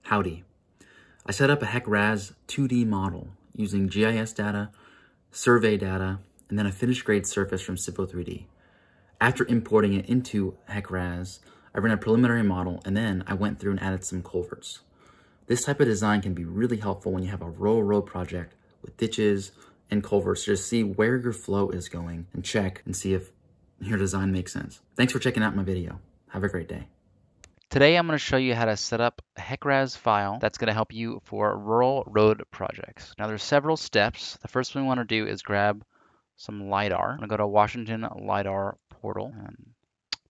Howdy. I set up a HEC RAS 2D model using GIS data, survey data, and then a finished grade surface from C3d. After importing it into HEC RAS, I ran a preliminary model and then I went through and added some culverts. This type of design can be really helpful when you have a row project with ditches and culverts to just see where your flow is going and check and see if your design makes sense. Thanks for checking out my video. Have a great day. Today I'm going to show you how to set up a HEC RAS file that's going to help you for rural road projects. Now there's several steps. The first one we want to do is grab some Lidar. I'm going to go to Washington Lidar portal. And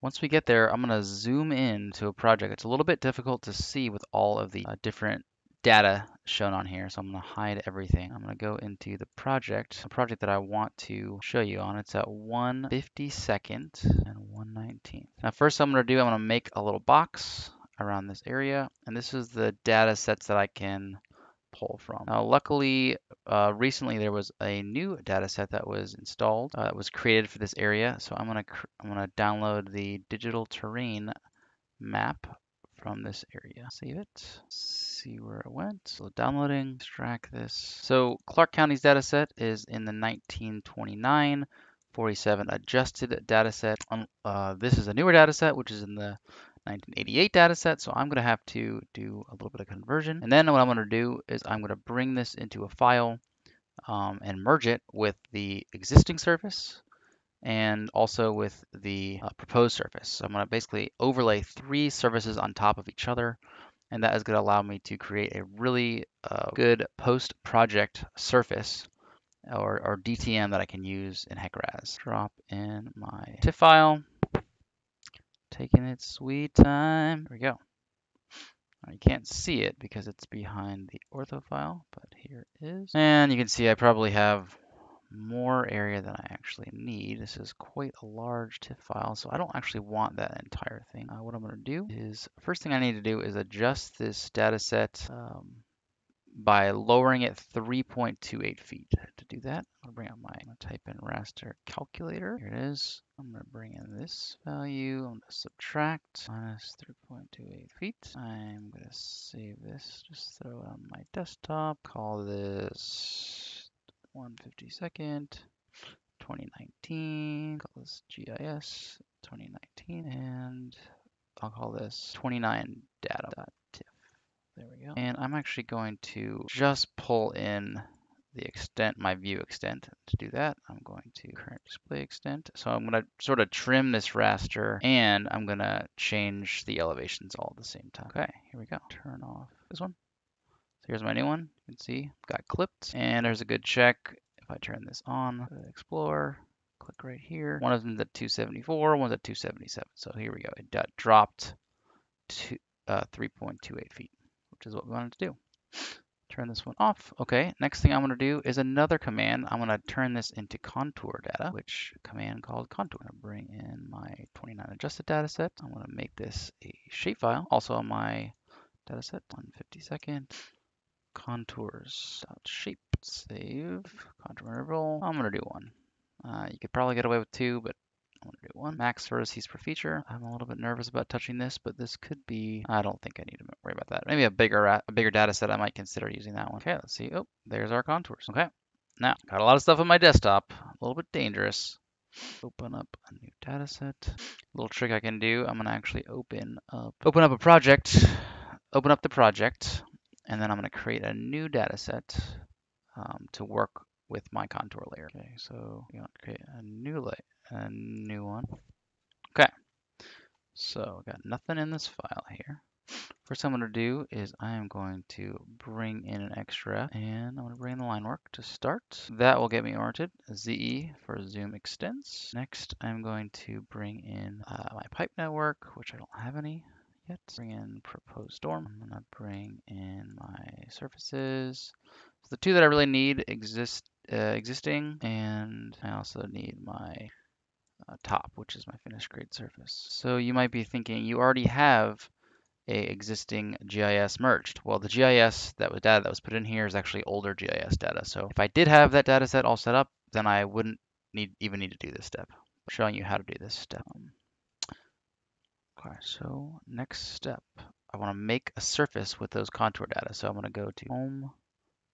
once we get there, I'm going to zoom in to a project. It's a little bit difficult to see with all of the different data shown on here, so I'm going to hide everything. I'm going to go into the project, a project that I want to show you on. It's at 1/52 and 1/19. Now first I'm going to make a little box around this area, and this is the data sets that I can pull from. Now luckily recently there was a new data set that was installed, that was created for this area, so I'm going to download the digital terrain map from this area. Save it, see where it went. So downloading, extract this. So Clark County's data set is in the 1929-47 adjusted data set. This is a newer data set, which is in the 1988 data set. So I'm going to have to do a little bit of conversion. And then what I'm going to do is I'm going to bring this into a file and merge it with the existing surface and also with the proposed surface. So I'm going to basically overlay 3 surfaces on top of each other, and that is going to allow me to create a really good post-project surface or DTM that I can use in HEC RAS. Drop in my TIFF file, taking its sweet time. There we go. Now, you can't see it because it's behind the ortho file, but here it is. And you can see I probably have more area than I actually need. This is quite a large TIFF file, so I don't actually want that entire thing. What I'm going to do is, first thing I need to do is adjust this data set by lowering it 3.28 feet. To do that, I'm going to type in raster calculator. Here it is. I'm going to bring in this value. I'm going to subtract minus 3.28 feet. I'm going to save this, just throw it on my desktop, call this 1/52, 2019, call this GIS 2019, and I'll call this 29 data.tiff. There we go. And I'm actually going to just pull in the extent, my view extent. To do that, I'm going to current display extent. So I'm going to sort of trim this raster, and I'm going to change the elevations all at the same time. Okay, here we go. Turn off this one. Here's my new one. You can see got clipped, and there's a good check. If I turn this on, explore, click right here. One of them's at 274, one's at 277. So here we go. It dropped to 3.28 feet, which is what we wanted to do. Turn this one off. Okay, next thing I'm going to do is another command. I'm going to turn this into contour data, which command called contour. I'm going to bring in my 29 adjusted data set. I'm going to make this a shapefile, also on my data set, 1/52. Contours shape, save, contour interval. I'm gonna do 1. You could probably get away with 2, but I'm gonna do 1. Max vertices per feature. I'm a little bit nervous about touching this, but this could be, I don't think I need to worry about that. Maybe a bigger data set, I might consider using that one. Okay, let's see. Oh, there's our contours. Okay, now got a lot of stuff on my desktop, a little bit dangerous. Open up a new data set. Little trick I can do, I'm gonna actually open up a project, open up the project, and then I'm going to create a new data set to work with my contour layer. Okay, so you want to create a new one. Okay, so got nothing in this file here. First I'm going to do is I am going to bring in an XREF, and I'm going to bring in the line work to start. That will get me oriented. ZE for zoom extents. Next I'm going to bring in my pipe network, which I don't have any yet. Bring in proposed storm. I'm going to bring in my surfaces. So the 2 that I really need existing, and I also need my top, which is my finished grade surface. So you might be thinking you already have a existing GIS merged. Well, the GIS data that was put in here is actually older GIS data. So if I did have that data set all set up, then I wouldn't even need to do this step. I'm showing you how to do this step. Okay, so next step, I want to make a surface with those contour data. So I'm going to go to Home,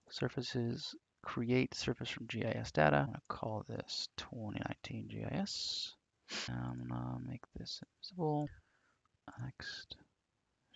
Surfaces, Create Surface from GIS Data. I'm going to call this 2019 GIS. I'm going to make this invisible. Next,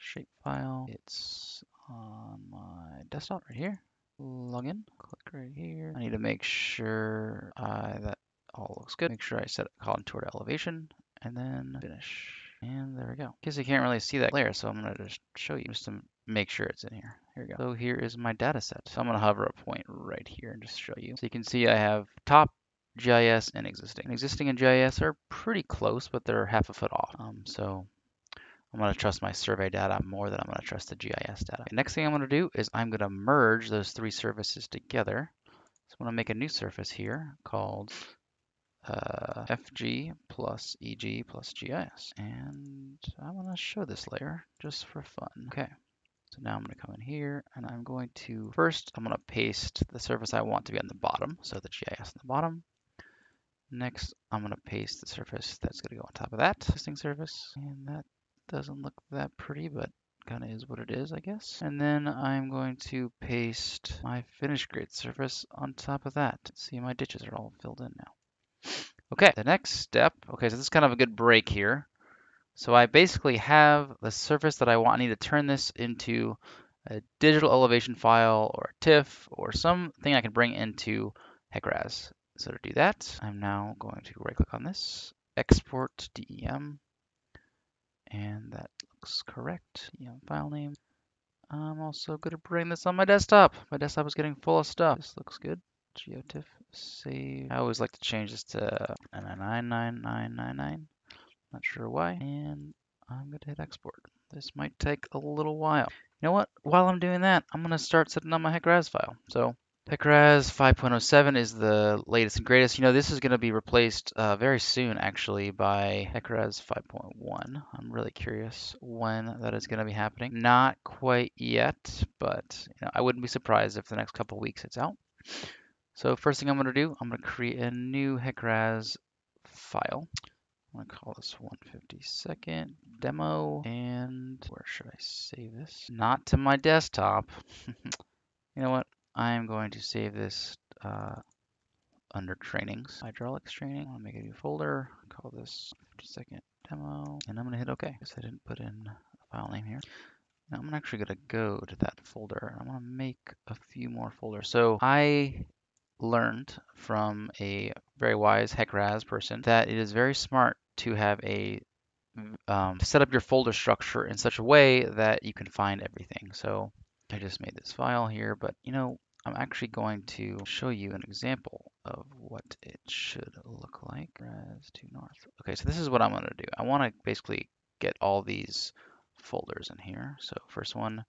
Shapefile. It's on my desktop right here. Login. Click right here. I need to make sure that all looks good. Make sure I set contour to elevation and then finish. And there we go. Because you can't really see that layer, so I'm going to just show you just to make sure it's in here. Here we go. So here is my data set. So I'm going to hover a point right here and just show you. So you can see I have top, GIS, and existing. And existing and GIS are pretty close, but they're half a foot off. So I'm going to trust my survey data more than I'm going to trust the GIS data. The next thing I'm going to do is I'm going to merge those three surfaces together. So I'm going to make a new surface here called FG plus EG plus GIS. And I want to show this layer just for fun. Okay. So now I'm going to come in here and I'm going to, first, I'm going to paste the surface I want to be on the bottom. So the GIS on the bottom. Next, I'm going to paste the surface that's going to go on top of that existing surface. And that doesn't look that pretty, but kind of is what it is, I guess. And then I'm going to paste my finished grade surface on top of that. See, my ditches are all filled in now. Okay, the next step, okay, so this is kind of a good break here. So I basically have the surface that I want. I need to turn this into a digital elevation file or a TIFF or something I can bring into HEC RAS. So to do that, I'm now going to right click on this, export to DEM, and that looks correct. DEM file name. I'm also going to bring this on my desktop. My desktop is getting full of stuff. This looks good. GeoTIFF save. I always like to change this to 99999. Not sure why. And I'm going to hit export. This might take a little while. You know what? While I'm doing that, I'm going to start setting up my HEC RAS file. So HEC RAS 5.07 is the latest and greatest. You know, this is going to be replaced very soon, actually, by HEC RAS 5.1. I'm really curious when that is going to be happening. Not quite yet, but you know, I wouldn't be surprised if the next couple of weeks it's out. So first thing I'm going to do, I'm going to create a new HEC RAS file. I'm going to call this 152nd demo, and where should I save this? Not to my desktop. You know what? I'm going to save this under trainings, hydraulics training. I'm going to make a new folder, call this 52nd demo, and I'm going to hit OK because I didn't put in a file name here. Now I'm actually going to go to that folder. I'm going to make a few more folders. So I learned from a very wise HEC RAS person that it is very smart to have a set up your folder structure in such a way that you can find everything. So I just made this file here, but you know, I'm actually going to show you an example of what it should look like. RAS to north. Okay, so this is what I'm going to do. I want to basically get all these folders in here. So first one,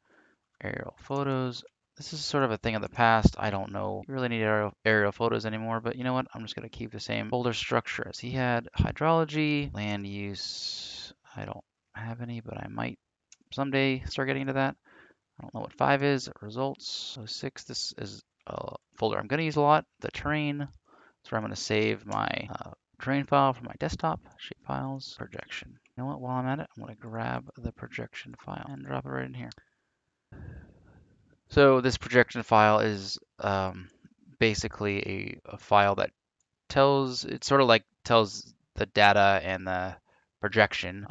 aerial photos. This is sort of a thing of the past. I don't know. You really need aerial photos anymore, but you know what? I'm just going to keep the same folder structure as he had. Hydrology, land use. I don't have any, but I might someday start getting into that. I don't know what 5 is. Results. So 6, this is a folder I'm going to use a lot. The terrain. That's where I'm going to save my terrain file from my desktop. Shape files. Projection. You know what? While I'm at it, I'm going to grab the projection file and drop it right in here. So this projection file is basically a file that tells, it sort of like tells the data and the projection,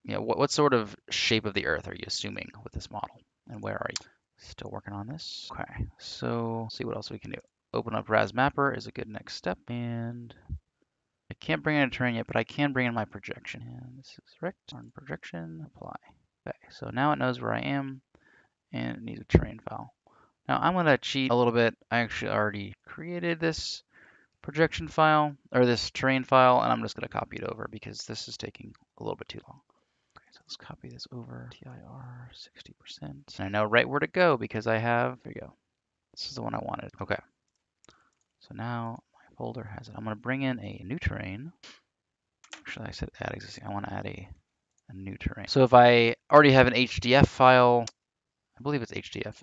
you know, what sort of shape of the Earth are you assuming with this model, and where are you? Still working on this. Okay, so let's see what else we can do. Open up RAS Mapper is a good next step, and I can't bring in a terrain yet, but I can bring in my projection. And this is rect on projection, apply. Okay, so now it knows where I am, and it needs a terrain file. Now I'm going to cheat a little bit. I actually already created this projection file, or this terrain file, and I'm just going to copy it over because this is taking a little bit too long. Okay, so let's copy this over, TIR 60%. And I know right where to go because I have, there you go. This is the one I wanted. Okay, so now my folder has it. I'm going to bring in a new terrain. Actually, I said add existing. I want to add a new terrain. So if I already have an HDF file, I believe it's HDF.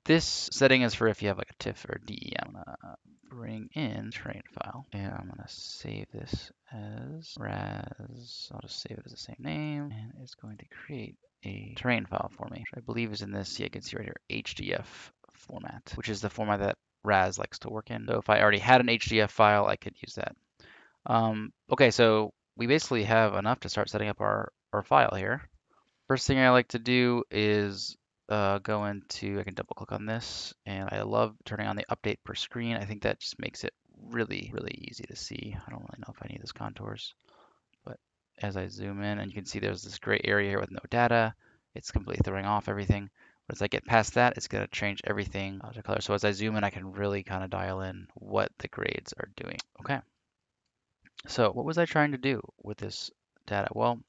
This setting is for if you have like a TIFF or DE. I'm gonna bring in terrain file, and I'm gonna save this as RAS. I'll just save it as the same name, and it's going to create a terrain file for me, which I believe is in this, yeah, you can see right here, HDF format, which is the format that RAS likes to work in. So if I already had an HDF file, I could use that. Okay, so we basically have enough to start setting up our file here. First thing I like to do is go into, I can double click on this, and I love turning on the update per screen. I think that just makes it really, really easy to see. I don't really know if I need those contours, but as I zoom in, and you can see there's this gray area here with no data, it's completely throwing off everything. But as I get past that, it's going to change everything to color. So as I zoom in, I can really kind of dial in what the grades are doing. Okay. So what was I trying to do with this data? Well,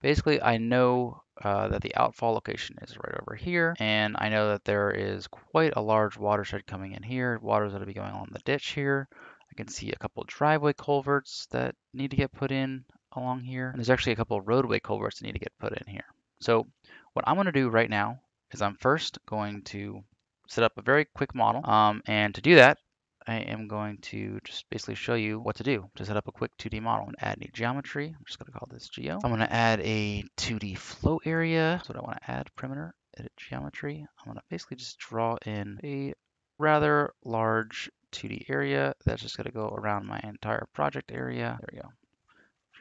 basically, I know that the outfall location is right over here, and I know that there is quite a large watershed coming in here. Water's going to be going along the ditch here. I can see a couple driveway culverts that need to get put in along here. And there's actually a couple roadway culverts that need to get put in here. So what I'm going to do right now is I'm first going to set up a very quick model. And to do that, I am going to just basically show you what to do to set up a quick 2D model. I'm going to add any geometry. I'm just going to call this geo. I'm going to add a 2D flow area. That's what I want to add. Perimeter, edit geometry. I'm going to basically just draw in a rather large 2D area that's just going to go around my entire project area. There we go.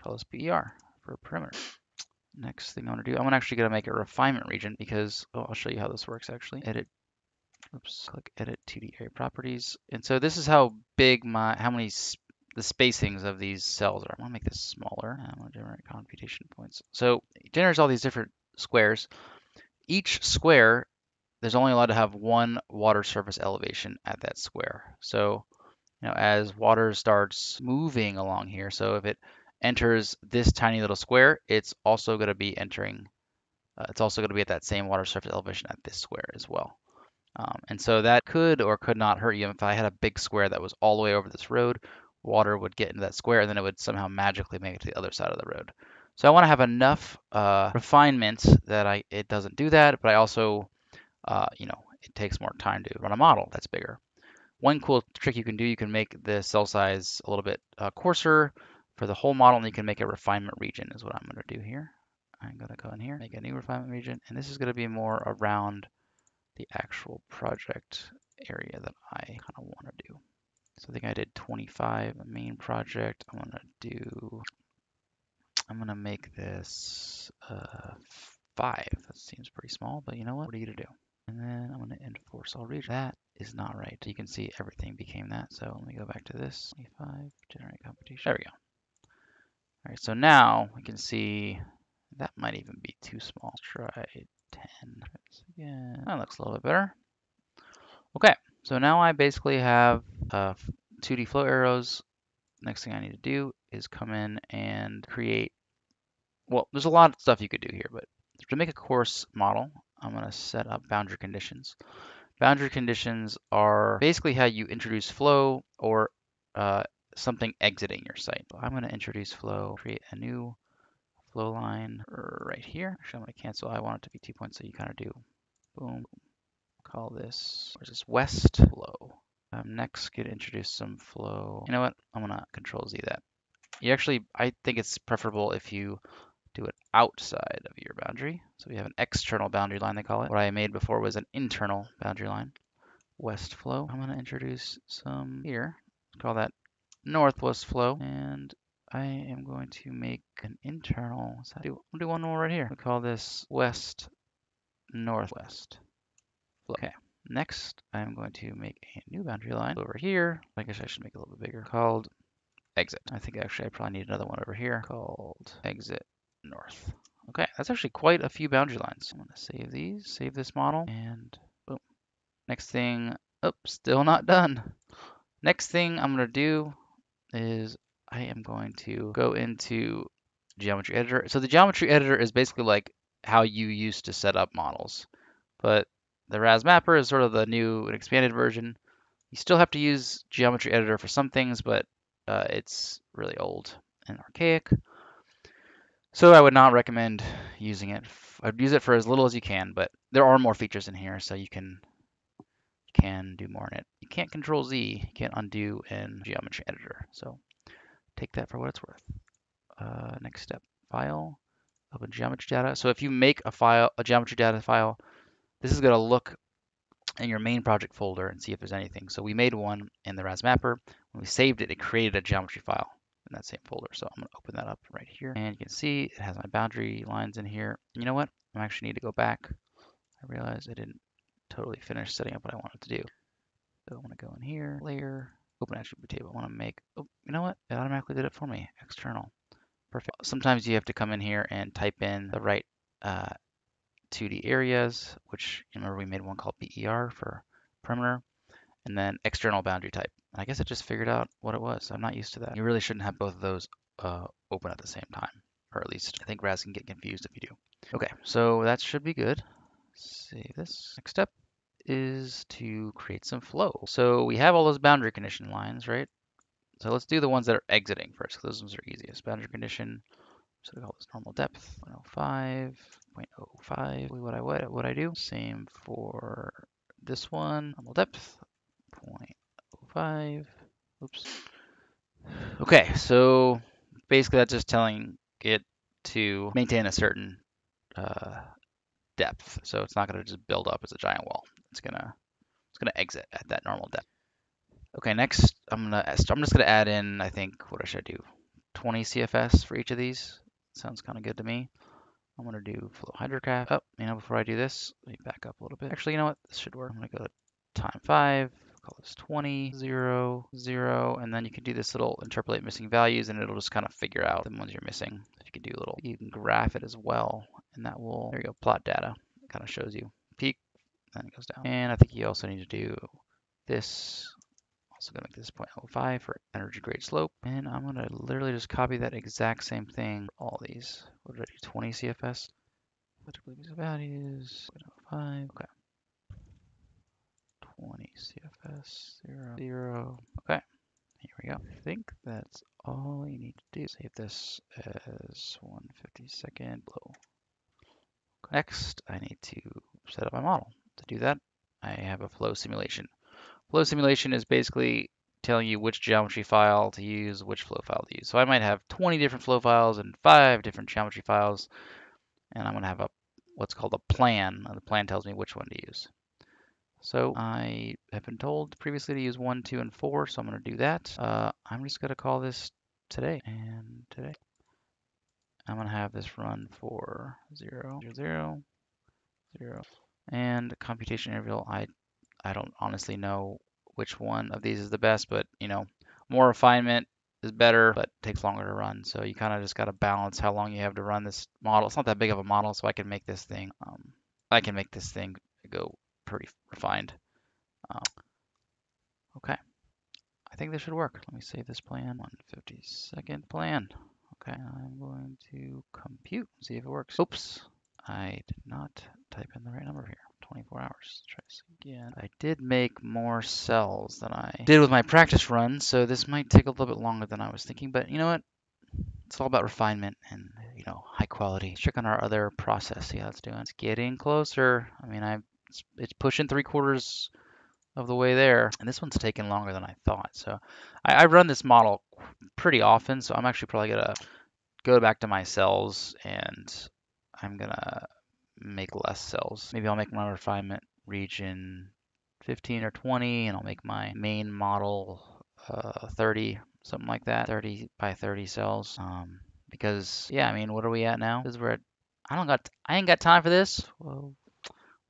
Call this BER for perimeter. Next thing I want to do, I'm actually going to make a refinement region because, oh, I'll show you how this works actually. Edit. Oops, click edit 2D area properties. And so this is how big the spacings of these cells are. I'm gonna make this smaller. I'm gonna generate computation points. So it generates all these different squares. Each square, there's only allowed to have one water surface elevation at that square. So, as water starts moving along here, so if it enters this tiny little square, it's also gonna be entering, it's also gonna be at that same water surface elevation at this square as well. And so that could or could not hurt you. If I had a big square that was all the way over this road, water would get into that square and then it would somehow magically make it to the other side of the road. So I want to have enough refinement that it doesn't do that, but I also, it takes more time to run a model that's bigger. One cool trick you can do, you can make the cell size a little bit coarser for the whole model, and you can make a refinement region is what I'm going to do here. I'm going to go in here, make a new refinement region, and this is going to be more around the actual project area that I kind of want to do. So I think I did 25 main project. I'm gonna make this 5. That seems pretty small, but you know what are you to do? And then I'm gonna enforce all region. That is not right. You can see everything became that. So let me go back to this. 25, generate computation. There we go. All right, so now we can see that might even be too small. Let's try 10. Again. That looks a little bit better. Okay, so now I basically have 2D flow arrows. Next thing I need to do is come in and create, well, there's a lot of stuff you could do here, but to make a course model, I'm going to set up boundary conditions. Boundary conditions are basically how you introduce flow or something exiting your site. So I'm going to introduce flow, create a new flow line right here. Actually, I'm going to cancel. I want it to be 2 points, so you kind of do boom. Call this, where's this, west flow. Next, could introduce some flow. You know what? I'm gonna Control Z that. I think it's preferable if you do it outside of your boundary. So we have an external boundary line, they call it. What I made before was an internal boundary line. West flow. I'm gonna introduce some here. Call that northwest flow. And I am going to make an internal, we'll do one more right here. We call this west northwest. Okay, next I'm going to make a new boundary line over here. I guess I should make it a little bit bigger, called exit. I think actually I probably need another one over here called exit north. Okay, that's actually quite a few boundary lines. I'm gonna save these, save this model, and boom. Next thing, still not done. Next thing I'm gonna do is I am going to go into geometry editor. So the geometry editor is basically like how you used to set up models, but the RAS mapper is sort of the new and expanded version. You still have to use geometry editor for some things, but it's really old and archaic. So I would not recommend using it. I'd use it for as little as you can, but there are more features in here, so you can do more in it. You can't Control Z, you can't undo in geometry editor. So take that for what it's worth. Next step, file, of a geometry data. So if you make a file, a geometry data file, this is going to look in your main project folder and see if there's anything. So we made one in the RAS mapper. When we saved it, it created a geometry file in that same folder. So I'm going to open that up right here. And you can see it has my boundary lines in here. You know what? I actually need to go back. I realized I didn't totally finish setting up what I wanted to do. So I'm going to go in here, layer, open attribute table. I want to make, oh, you know what? It automatically did it for me. External. Perfect. Sometimes you have to come in here and type in the right 2D areas, which remember we made one called BER for perimeter, and then external boundary type. I guess it just figured out what it was. I'm not used to that. You really shouldn't have both of those open at the same time, or at least I think RAS can get confused if you do. Okay, so that should be good. Save this. Next step is to create some flow. So we have all those boundary condition lines, right? So let's do the ones that are exiting first, because those ones are easiest. Boundary condition, so we call this normal depth, 0.05, 0.05. What I do, same for this one, normal depth, 0.05. Oops. Okay, so basically that's just telling it to maintain a certain depth. So it's not going to just build up as a giant wall. It's gonna exit at that normal depth. Okay, next I'm just gonna add in, I think, what should I do? 20 CFS for each of these. Sounds kind of good to me. I'm gonna do flow hydrograph. Oh, before I do this, let me back up a little bit. Actually, you know what? This should work. I'm gonna go to time 5, call this 20, 0, 0, and then you can do this little interpolate missing values, and it'll just kind of figure out the ones you're missing. If you can do a little, you can graph it as well, and that will, there you go, plot data. It kind of shows you peak, then it goes down. And I think you also need to do this. Also gonna make this 0.05 for energy grade slope, and I'm gonna literally just copy that exact same thing for all these. What did I do? 20 CFS. Electrical values 0.05. Okay. 20 CFS 0 0. Okay. Here we go. I think that's all you need to do. Save this as 1/52 blow. Okay. Next, I need to set up my model. To do that, I have a flow simulation. Flow simulation is basically telling you which geometry file to use, which flow file to use. So I might have 20 different flow files and 5 different geometry files, and I'm going to have what's called a plan. The plan tells me which one to use. So I have been told previously to use 1, 2, and 4, so I'm going to do that. I'm just going to call this today, and today. I'm going to have this run for 0, 0, 0, and computation interval. I don't honestly know which one of these is the best, but more refinement is better, but takes longer to run. So you kind of just got to balance how long you have to run this model. It's not that big of a model, so I can make this thing go pretty refined. Okay, I think this should work. Let me save this plan. 1/52 plan. Okay, I'm going to compute, see if it works. Oops, I did not type in the right number here. 24 hours. Let's try this again. I did make more cells than I did with my practice run, so this might take a little bit longer than I was thinking, but you know what? It's all about refinement and, high quality. Let's check on our other process, see how it's doing. It's getting closer. I mean, it's pushing 3/4 of the way there, and this one's taking longer than I thought. So I run this model pretty often, so I'm actually probably gonna go back to my cells and I'm gonna make less cells. Maybe I'll make my refinement region 15 or 20, and I'll make my main model 30, something like that, 30 by 30 cells. Because yeah, I mean, what are we at now? This is where I ain't got time for this. Well,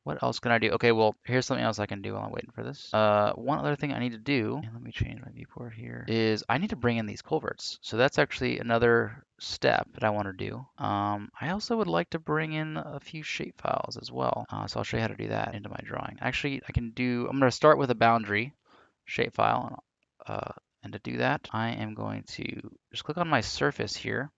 what else can I do? Okay, well, here's something else I can do while I'm waiting for this. One other thing I need to do, and let me change my viewport here, is I need to bring in these culverts. So that's actually another step that I want to do. I also would like to bring in a few shape files as well. So I'll show you how to do that into my drawing. Actually, I'm going to start with a boundary shapefile. And to do that, I am going to just click on my surface here.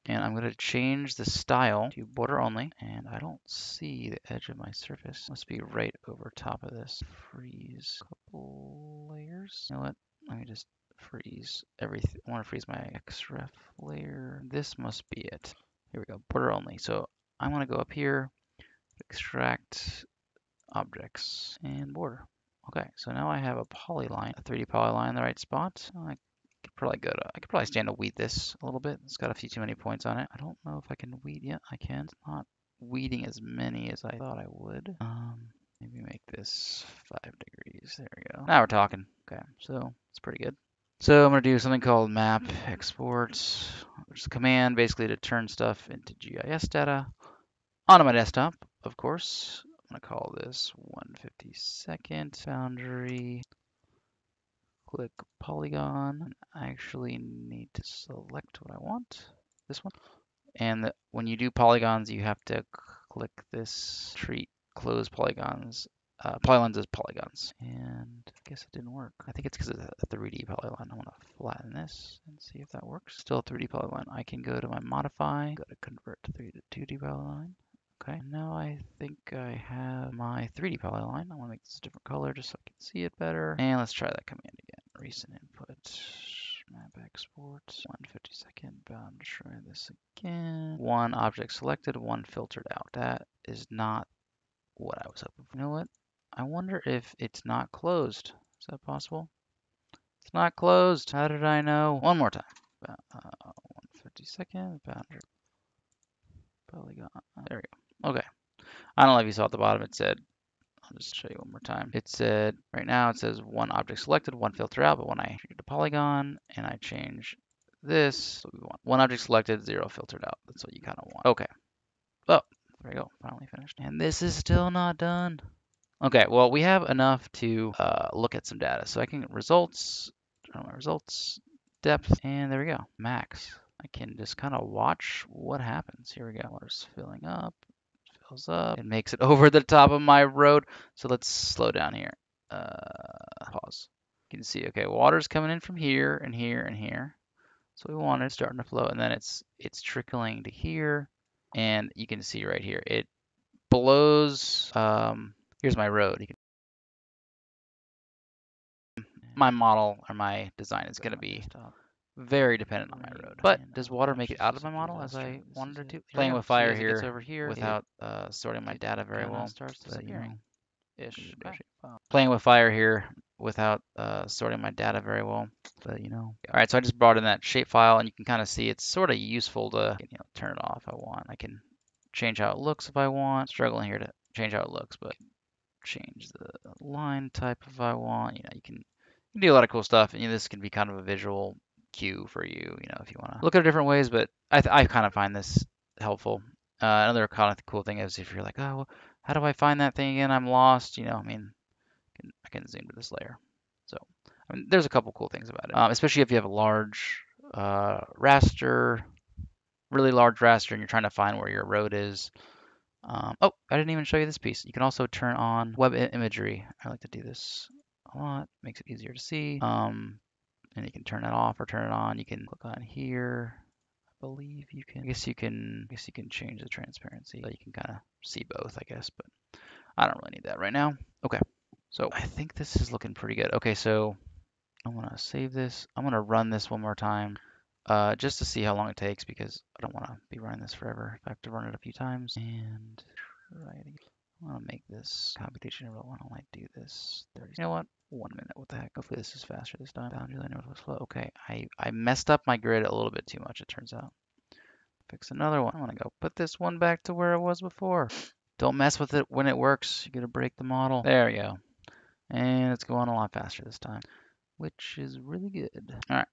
And I'm going to change the style to border only. And I don't see the edge of my surface. Must be right over top of this. Freeze a couple layers. You know what? Let me just freeze everything. I want to freeze my XREF layer. This must be it. Here we go. Border only. So I'm going to go up here, extract objects, and border. Okay, so now I have a polyline, a 3D polyline in the right spot. I probably go to, I could probably stand to weed this a little bit. It's got a few too many points on it. I don't know if I can weed yet. I can. It's not weeding as many as I thought I would. Maybe make this 5 degrees. There we go. Now we're talking. Okay, so it's pretty good. So I'm going to do something called map export, which is a command basically to turn stuff into GIS data onto my desktop, of course. I'm going to call this 1/52nd boundary. Click polygon. I actually need to select what I want. This one. And when you do polygons, you have to click this treat close polygons. Polylines as polygons. And I guess it didn't work. I think it's because it's a 3D polyline. I want to flatten this and see if that works. Still a 3D polyline. I can go to my modify, go to convert to 3D to 2D polyline. Okay, now I think I have my 3D polyline. I want to make this a different color just so I can see it better. And let's try that command again. Recent input, map export, 1/52nd bound. Try this again. One object selected, one filtered out. That is not what I was hoping for. You know what? I wonder if it's not closed. Is that possible? It's not closed. How did I know? One more time. 1/52nd boundary polygon. There we go. Okay. I don't know if you saw at the bottom. It said, I'll just show you one more time. It said, right now it says one object selected, one filter out, but when I change the polygon and I change this, so we want one object selected, 0 filtered out. That's what you kind of want. Okay. Oh, there we go. Finally finished. And this is still not done. Okay, well, we have enough to look at some data. So I can results, turn on my results, depth, and there we go, max. I can just kind of watch what happens. Here we go. Water's filling up. Fills up. It makes it over the top of my road. So let's slow down here. Pause. You can see, okay, water's coming in from here and here and here. So we want it starting to flow, and then it's trickling to here, and you can see right here it blows. Here's my road. You can, my model or my design is going to be very dependent on my road. But does water make it out of my model as I wanted it to? Playing with fire here over here without sorting my data very well. Starts disappearing. Ish. Playing with fire here without sorting my data very well, but you know. All right, so I just brought in that shapefile, and you can kind of see it's sort of useful to turn it off if I want. I can change how it looks if I want. Struggling here to change how it looks, but change the line type if I want. You can do a lot of cool stuff, and this can be kind of a visual cue for you. If you want to look at it different ways, but I kind of find this helpful. Another kind of cool thing is if you're like, oh, well, how do I find that thing again? I'm lost. I can zoom to this layer. So, there's a couple cool things about it, especially if you have a large raster, really large raster, and you're trying to find where your road is. Oh, I didn't even show you this piece. You can also turn on web imagery. I like to do this a lot. Makes it easier to see. And you can turn it off or turn it on. You can click on here. I believe you can. I guess you can change the transparency so you can kind of see both, I guess, but I don't really need that right now. Okay. So I think this is looking pretty good. Okay, so I'm gonna save this. I'm gonna run this one more time, just to see how long it takes because I don't want to be running this forever. I have to run it a few times. And I'm gonna make this computation. Why don't I do this 30? You know what? 1 minute. What the heck? Hopefully this is faster this time. Boundary line northwest flow. Okay, I messed up my grid a little bit too much. It turns out. Fix another one. I'm gonna go put this one back to where it was before. Don't mess with it when it works. You're gonna break the model. There we go. And it's going a lot faster this time, which is really good. All right.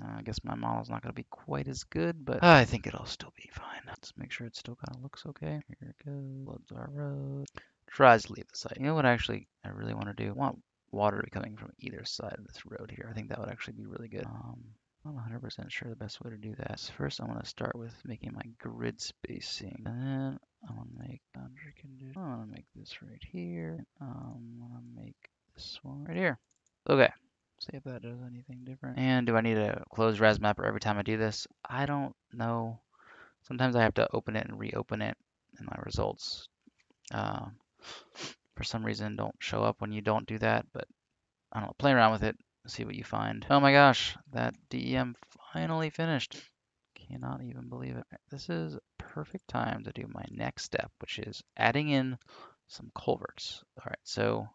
I guess my model's not going to be quite as good, but I think it'll still be fine. Let's make sure it still kind of looks okay. Here it goes. Loads our road. Tries to leave the site. You know what actually I really want to do? I want water to be coming from either side of this road here. I think that would actually be really good. I'm not 100% sure the best way to do that. So first, I'm going to start with making my grid spacing. And then I'm going to make boundary condition. I'm going to make this right here. I'm going to make this one right here. Okay. See if that does anything different. And do I need a closed res mapper every time I do this? I don't know. Sometimes I have to open it and reopen it, and my results for some reason don't show up when you don't do that, but I don't know. Play around with it. See what you find. Oh my gosh, that DEM finally finished. Cannot even believe it. This is perfect time to do my next step, which is adding in some culverts. All right, so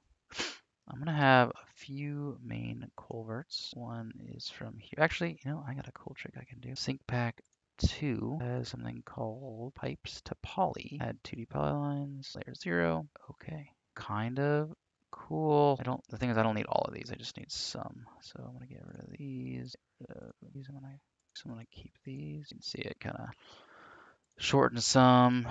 I'm gonna have a few main culverts. One is from here. Actually, you know, I got a cool trick I can do. Sync pack 2 has something called pipes to poly. Add 2D polylines, layer 0. Okay, kind of cool. The thing is I don't need all of these. I just need some. So I'm gonna get rid of these. I'm gonna keep these. You can see it kind of shortens some.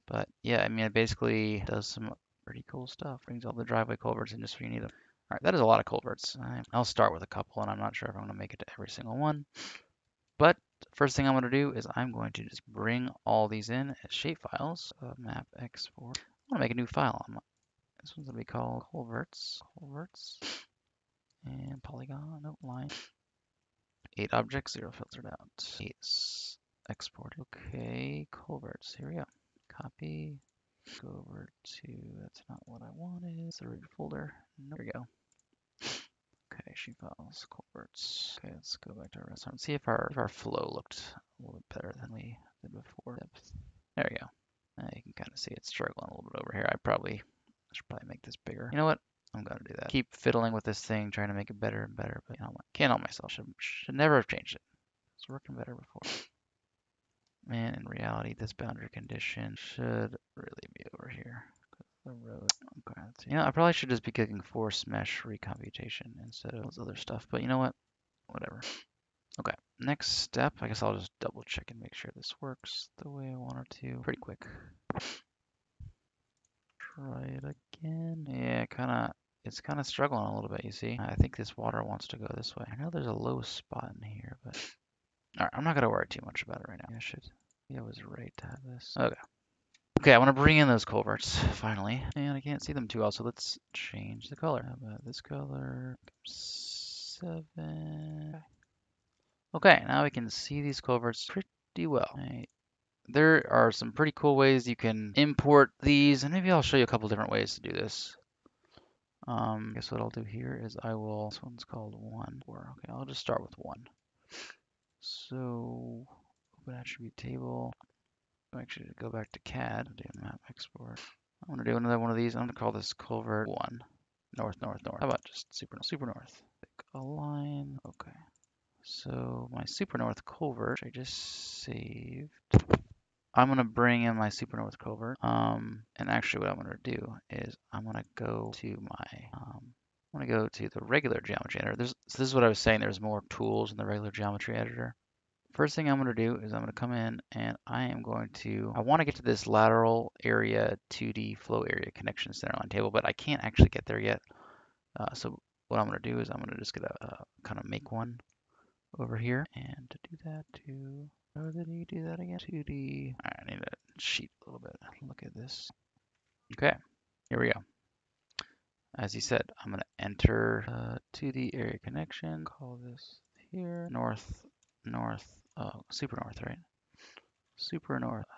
But yeah, I mean, it basically does some pretty cool stuff. Brings all the driveway culverts in just where you need them. All right, that is a lot of culverts. I'll start with a couple, and I'm not sure if I'm going to make it to every single one. But first thing I'm going to do is I'm going to just bring all these in as shapefiles. Map export. I want to make a new file. This one's going to be called Culverts. Culverts. And polygon, no, line. 8 objects, 0 filtered out. 8 exported. Okay, culverts. Here we go. Copy. Go over to, that's not what I wanted. It's the root folder. There we go. Okay, Shapefiles, Culverts. Okay, let's go back to our restaurant and see if our flow looked a little bit better than we did before. Depth. There we go. You can kind of see it's struggling a little bit over here. I should probably make this bigger. You know what? I'm going to do that. Keep fiddling with this thing, trying to make it better and better, but you know, can't help myself. Should never have changed it. It's working better before. Man, in reality, this boundary condition should really be over here. The road. Okay, you know, I probably should just be clicking force mesh recomputation instead of this other stuff, but you know what? Whatever. Okay, next step, I guess I'll just double check and make sure this works the way I want it to. Pretty quick. Try it again. Yeah, it's kind of struggling a little bit, you see. I think this water wants to go this way. I know there's a low spot in here, but all right, I'm not gonna worry too much about it right now. I was right to have this. Okay. Okay, I want to bring in those culverts, finally. And I can't see them too well, so let's change the color. How about this color? 7. Okay, now we can see these culverts pretty well. Right. There are some pretty cool ways you can import these, and maybe I'll show you a couple different ways to do this. I guess what I'll do here is this one's called 1. Okay, I'll just start with 1. So, open attribute table. Actually, go back to CAD, do map export. I'm going to do another one of these. I'm going to call this Culvert 1. North, north, north. How about just super north? Pick a line. Okay. So my super north culvert, I just saved. I'm going to bring in my super north culvert. And actually what I'm going to do is I'm going to go to the regular geometry editor. So this is what I was saying. There's more tools in the regular geometry editor. First thing I'm going to do is I'm going to come in and I want to get to this lateral area 2D flow area connection centerline table, but I can't actually get there yet. So what I'm going to do is I'm going to just get kind of make one over here. And to do that, how did he do that again? 2D. All right, I need to cheat a little bit. Look at this. Okay, here we go. As he said, I'm going to enter 2D area connection. Call this here north. Oh, super north, right? Super north.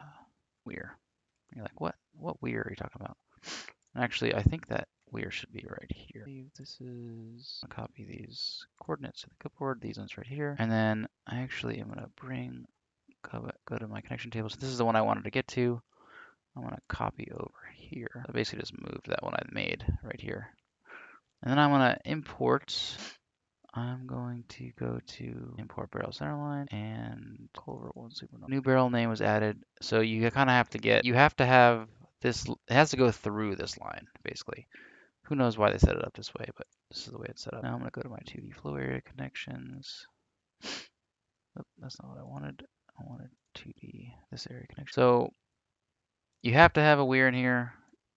Weir. You're like, what? What weir are you talking about? Actually, I think that weir should be right here. I'll copy these coordinates to the clipboard. These ones right here. And then I actually am going to go to my connection table. So this is the one I wanted to get to. I'm going to copy over here. I basically just moved that one I made right here. And then I'm going to import. I'm going to go to import barrel centerline and Culvert 1 super. New barrel name was added. So you kind of have to have this, it has to go through this line, basically. Who knows why they set it up this way, but this is the way it's set up. Now I'm going to go to my 2D flow area connections. Oh, that's not what I wanted. I wanted 2D, this area connection. So you have to have a weir in here,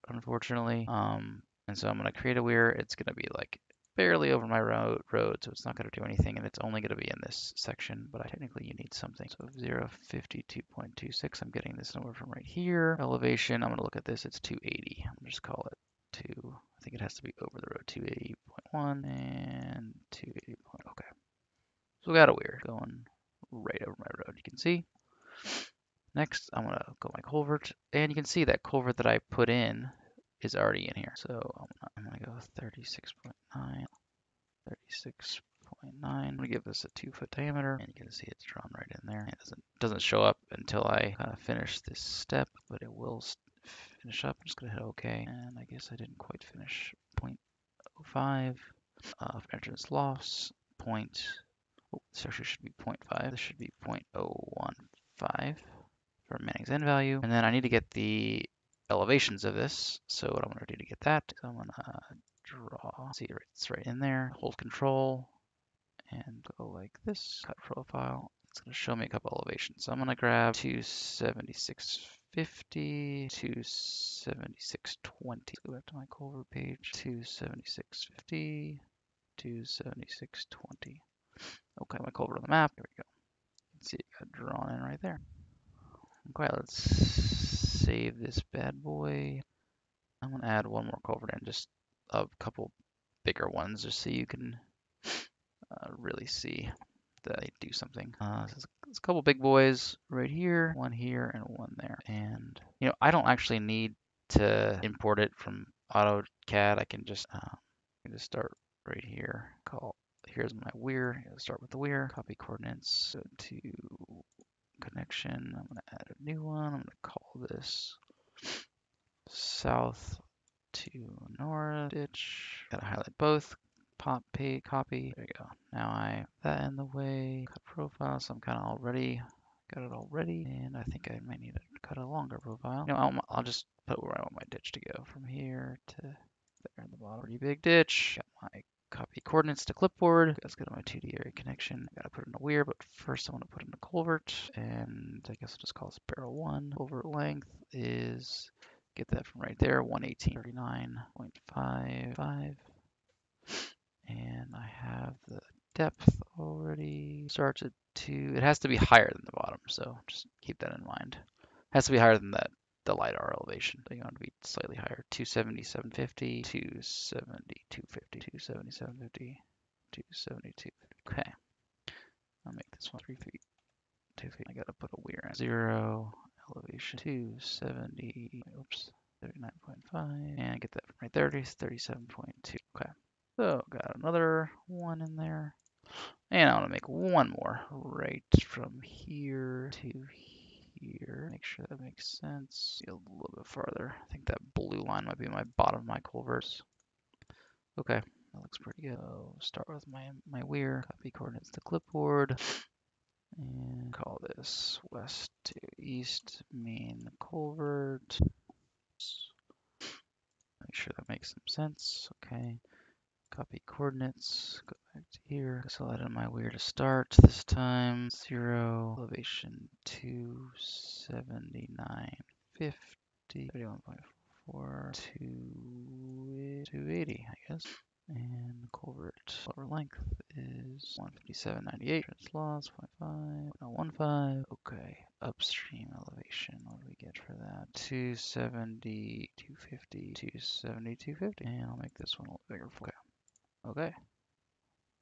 unfortunately. And so I'm going to create a weir. It's going to be like barely over my road, so it's not going to do anything, and it's only going to be in this section, but technically you need something. So 052.26, I'm getting this number from right here. Elevation, I'm going to look at this, it's 280. I'm just call it 2, I think it has to be over the road, 280.1 and 280. Okay. So we got a weir going right over my road, you can see. Next, I'm going to go my culvert, and you can see that culvert that I put in is already in here. So I'm going to go 36.9, 36.9. I'm going to give this a 2-foot diameter, and you can see it's drawn right in there. It doesn't show up until I finish this step, but it will finish up. I'm just going to hit OK, and I guess I didn't quite finish 0.05. 0.5. Entrance loss, this actually should be 0.5. This should be 0.015 for Manning's end value. And then I need to get the elevations of this. So what I'm going to do to get that, so I'm going to draw, see it's right in there, hold control, and go like this, cut profile. It's going to show me a couple elevations. So I'm going to grab 276.50, 276.20. Go back to my Culvert page, 276.50, 276.20. Okay, my Culvert on the map. Here we go. You can see it got drawn in right there. Okay, let's save this bad boy. I'm going to add one more culvert in, just a couple bigger ones, just so you can really see that I do something. There's a couple big boys right here, and one there. And, you know, I don't actually need to import it from AutoCAD. I can just start right here. Here's my weir. Start with the weir. Copy coordinates. Go to connection. I'm going to add a new one. I'm going to call this south to north ditch. Got to highlight both. Copy. There you go. Now I have that in the way. Cut profile. So I'm kind of got it already. And I think I might need to cut a longer profile. You know, I'll just put where I want my ditch to go. From here to there in the bottom. Pretty big ditch. Got my copy coordinates to clipboard. Let's go to my 2D area connection. I gotta put in a weir, but first I want to put in a culvert. And I guess I'll just call this barrel 1. Culvert length is, get that from right there, 118.39.55. And I have the depth already. Starts at 2. It has to be higher than the bottom, so just keep that in mind. It has to be higher than the Lidar elevation. So you want to be slightly higher. 277.50, 272.50, 277.50, 272.50. Okay. I'll make this one 3 feet, 2 feet. I gotta put a weir in. 0, elevation 270, oops, 39.5, and get that from right there, 37.2. Okay. So got another one in there. And I want to make one more right from here to here. Make sure that makes sense. A little bit farther. I think that blue line might be my bottom of my culverts. Okay, that looks pretty good. So start with my weir. Copy coordinates to clipboard. And call this west to east main culvert. Make sure that makes some sense. Okay. Copy coordinates, go back to here. So I'll add in my weir to start this time. 0, elevation 279.50, 31.4, 280, I guess. And culvert length is 157.98. Loss 0.5, 15. Okay, upstream elevation. What do we get for that? 270, 250, 270, 250. And I'll make this one a little bigger for you. Okay.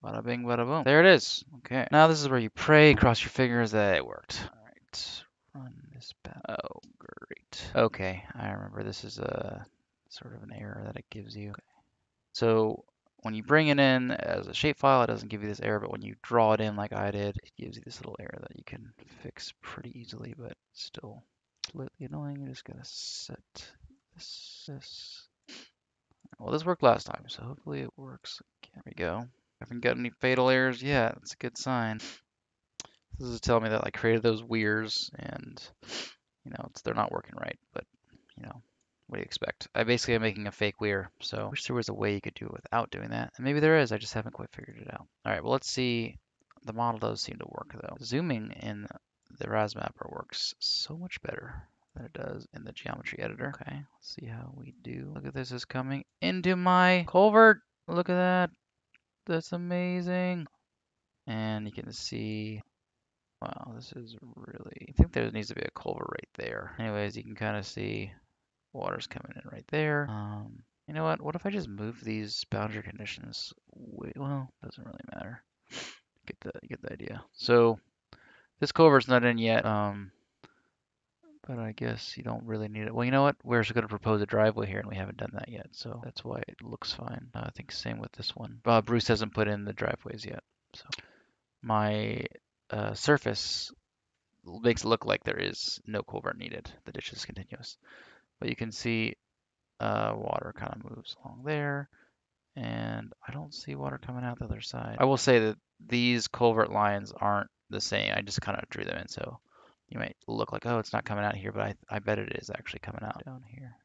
Bada bing, bada boom. There it is. Okay. Now this is where you pray, cross your fingers that it worked. All right. Run this back. Oh, great. Okay. I remember this is a sort of an error that it gives you. Okay. So when you bring it in as a shapefile, it doesn't give you this error, but when you draw it in like I did, it gives you this little error that you can fix pretty easily, but still slightly annoying. You just gotta set this. Well, this worked last time, so hopefully it works. There we go. Haven't got any fatal errors yet. That's a good sign. This is telling me that I created those weirs and, you know, they're not working right, but, you know, what do you expect? I basically am making a fake weir, so I wish there was a way you could do it without doing that. And maybe there is, I just haven't quite figured it out. All right, well, let's see. The model does seem to work, though. Zooming in the RAS mapper works so much better than it does in the geometry editor. Okay, let's see how we do. Look at this is coming into my culvert. Look at that. That's amazing. And you can see, wow, this is really, I think there needs to be a culvert right there. Anyways, you can kind of see water's coming in right there. You know what if I just move these boundary conditions? Well, doesn't really matter. Get the idea. So this culvert's not in yet, but I guess you don't really need it. Well, you know what? We're going to propose a driveway here, and we haven't done that yet, so that's why it looks fine. I think same with this one. Bruce hasn't put in the driveways yet, so my surface makes it look like there is no culvert needed. The ditch is continuous, but you can see water kind of moves along there. and I don't see water coming out the other side. I will say that these culvert lines aren't the same. I just kind of drew them in, so you might look like, oh, it's not coming out here, but I bet it is actually coming out down here.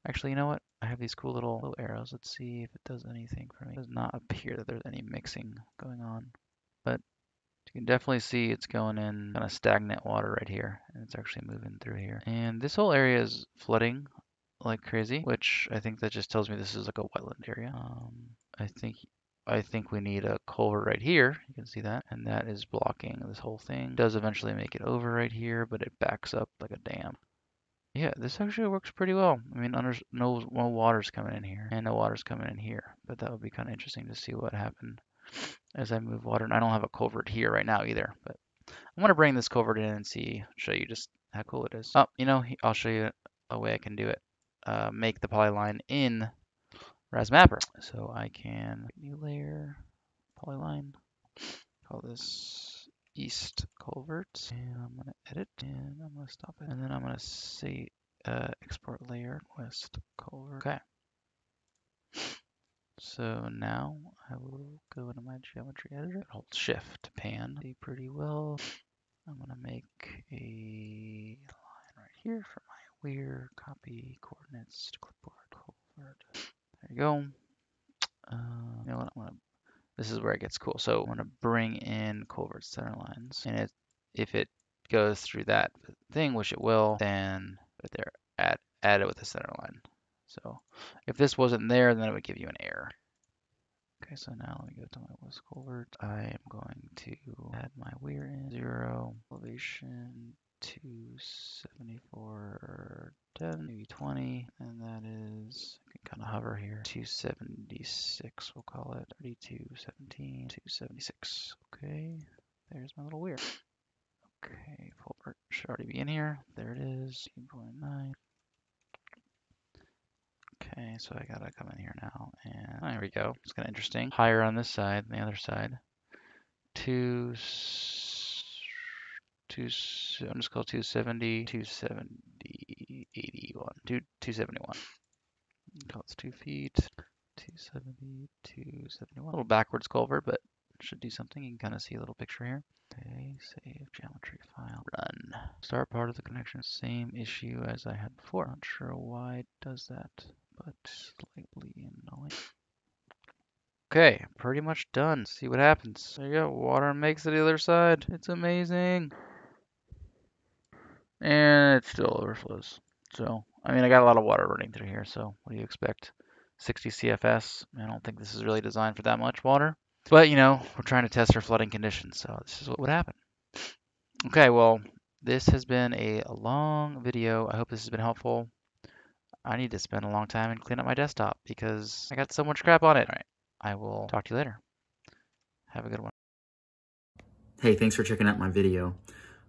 Actually, you know what? I have these cool little arrows. Let's see if it does anything for me. It does not appear that there's any mixing going on, but you can definitely see it's going in kind of stagnant water right here, and it's actually moving through here. And this whole area is flooding like crazy, which I think that just tells me this is like a wetland area. I think we need a culvert right here. You can see that, and that is blocking this whole thing. It does eventually make it over right here, but it backs up like a dam. Yeah, this actually works pretty well. I mean, no water's coming in here, and no water's coming in here, but that would be kind of interesting to see what happened as I move water. And I don't have a culvert here right now either, but I'm going to bring this culvert in and show you just how cool it is. Oh, you know, I'll show you a way I can do it. Make the polyline in RAS Mapper. So I can new layer, polyline, call this East Culverts, and I'm going to edit, and I'm going to stop it, and then I'm going to say export layer West Culvert. Okay. So now I will go into my geometry editor, hold Shift, pan, see pretty well. I'm going to make a line right here for my weir, copy coordinates to clipboard, culvert. There you go. You know what? This is where it gets cool. So I'm going to bring in culvert center lines, and if it goes through that thing, which it will, then right there, add it with the center line. So if this wasn't there, then it would give you an error. Okay, so now let me go to my west culvert. I am going to add my weir in 0, elevation 274, 10, maybe 20, and that is, I can kind of hover here, 276, we'll call it, 3217, 276. Okay, there's my little weir. Okay, culvert should already be in here. There it is, 2.9. Okay, so I gotta come in here now, and there we go. It's kind of interesting. Higher on this side than the other side. I'm just call 270, 270, 81, 271. Call this 2 feet, 270, 271. A little backwards culvert, but should do something. You can kind of see a little picture here. Okay, save geometry file, run. Start part of the connection. Same issue as I had before. Not sure why it does that, but slightly annoying. Okay, pretty much done. See what happens. There you go. Water makes it to the other side. It's amazing. And it still overflows. So, I mean, I got a lot of water running through here, so what do you expect? 60 CFS. I don't think this is really designed for that much water. But, you know, we're trying to test for flooding conditions, so this is what would happen. Okay, well, this has been a long video. I hope this has been helpful. I need to spend a long time and clean up my desktop because I got so much crap on it. All right, I will talk to you later. Have a good one. Hey, thanks for checking out my video.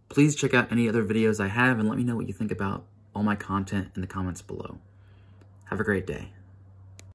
Please check out any other videos I have and let me know what you think about all my content in the comments below. Have a great day.